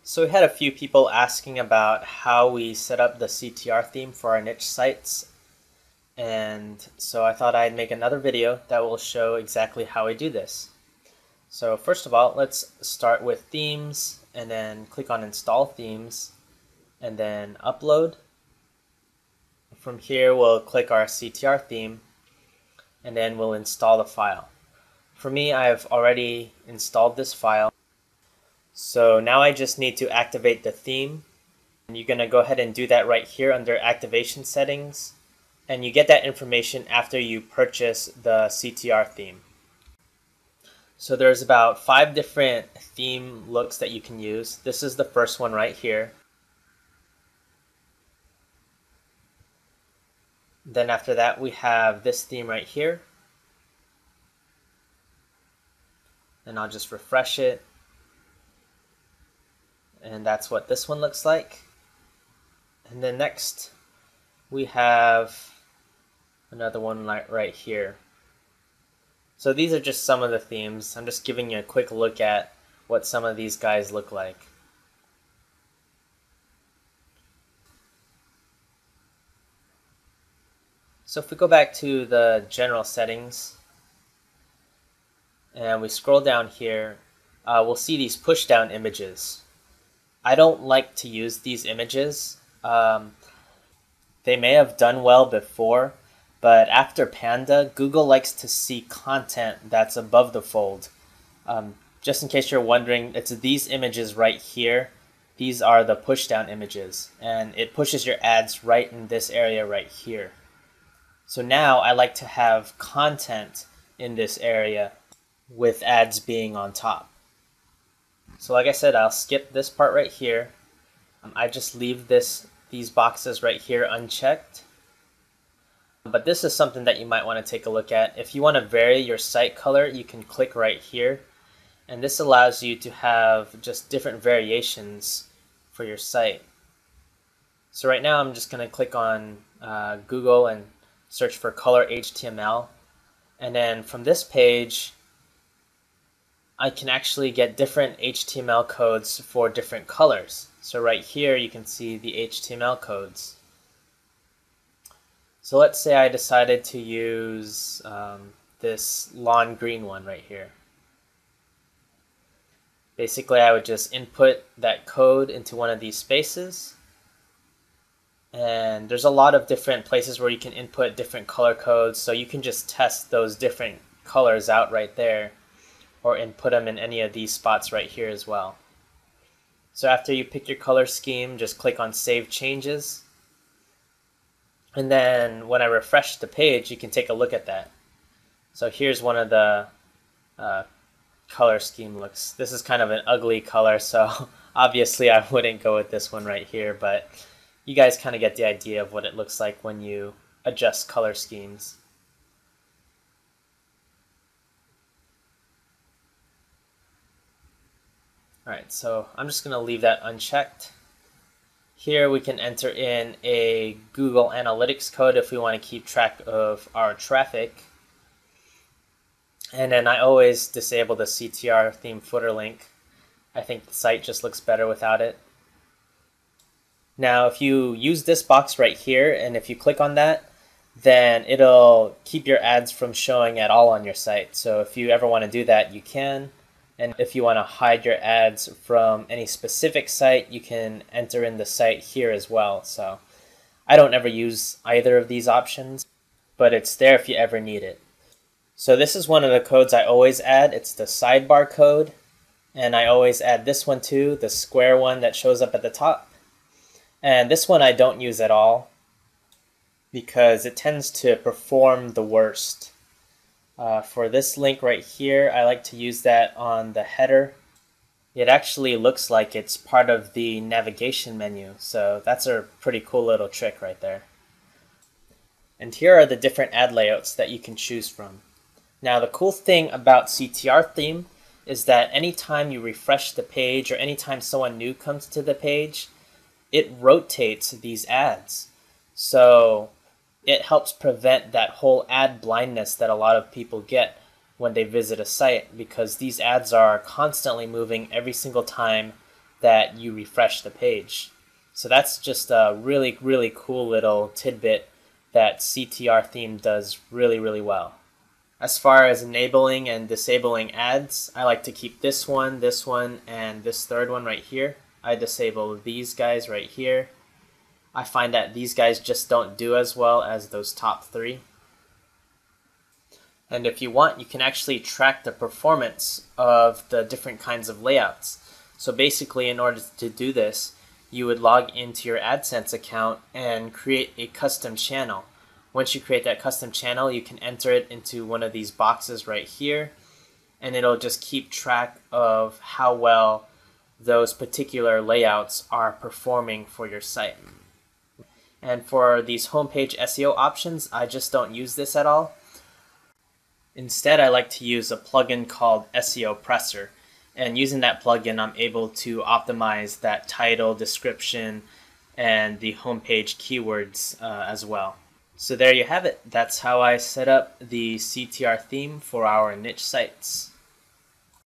So we had a few people asking about how we set up the CTR theme for our niche sites. And so I thought I'd make another video that will show exactly how we do this. So first of all, let's start with themes and then click on install themes and then upload. From here, we'll click our CTR theme and then we'll install the file. For me, I've already installed this file. So now I just need to activate the theme. And you're going to go ahead and do that right here under activation settings. And you get that information after you purchase the CTR theme. So there's about 5 different theme looks that you can use. This is the first one right here. Then after that we have this theme right here. And I'll just refresh it. And that's what this one looks like. And then next we have another one right here. So these are just some of the themes. I'm just giving you a quick look at what some of these guys look like. So if we go back to the general settings and we scroll down here, we'll see these push down images. I don't like to use these images. They may have done well before, but after Panda, Google likes to see content that's above the fold. Just in case you're wondering, it's these images right here. These are the push down images, and it pushes your ads right in this area right here. So now I like to have content in this area with ads being on top. So like I said, I'll skip this part right here. I just leave these boxes right here unchecked. But this is something that you might want to take a look at. If you want to vary your site color, you can click right here. And this allows you to have just different variations for your site. So right now I'm just going to click on Google and search for color HTML. And then from this page, I can actually get different HTML codes for different colors. So right here you can see the HTML codes. So let's say I decided to use this lawn green one right here. Basically I would just input that code into one of these spaces. And there's a lot of different places where you can input different color codes, so you can just test those different colors out right there, or input them in any of these spots right here as well. So after you pick your color scheme, just click on Save Changes. And then when I refresh the page, you can take a look at that. So here's one of the color scheme looks. This is kind of an ugly color, so obviously I wouldn't go with this one right here, but you guys kind of get the idea of what it looks like when you adjust color schemes. Alright, so I'm just going to leave that unchecked. Here we can enter in a Google Analytics code if we want to keep track of our traffic. And then I always disable the CTR theme footer link. I think the site just looks better without it. Now if you use this box right here, and if you click on that, then it'll keep your ads from showing at all on your site. So if you ever want to do that, you can. And if you want to hide your ads from any specific site, you can enter in the site here as well. So I don't ever use either of these options, but it's there if you ever need it. So this is one of the codes I always add. It's the sidebar code. And I always add this one too, the square one that shows up at the top. And this one I don't use at all because it tends to perform the worst. For this link right here, I like to use that on the header. It actually looks like it's part of the navigation menu, so that's a pretty cool little trick right there. And here are the different ad layouts that you can choose from. Now the cool thing about CTR theme is that anytime you refresh the page or anytime someone new comes to the page, it rotates these ads. So it helps prevent that whole ad blindness that a lot of people get when they visit a site, because these ads are constantly moving every single time that you refresh the page. So that's just a really, really cool little tidbit that CTR Theme does really, really well. As far as enabling and disabling ads, I like to keep this one, and this third one right here. I disable these guys right here. I find that these guys just don't do as well as those top three. And if you want, you can actually track the performance of the different kinds of layouts. So basically, in order to do this, you would log into your AdSense account and create a custom channel. Once you create that custom channel, you can enter it into one of these boxes right here, and it'll just keep track of how well those particular layouts are performing for your site. And for these homepage SEO options, I just don't use this at all. Instead, I like to use a plugin called SEO Presser. And using that plugin, I'm able to optimize that title, description, and the homepage keywords as well. So there you have it. That's how I set up the CTR theme for our niche sites.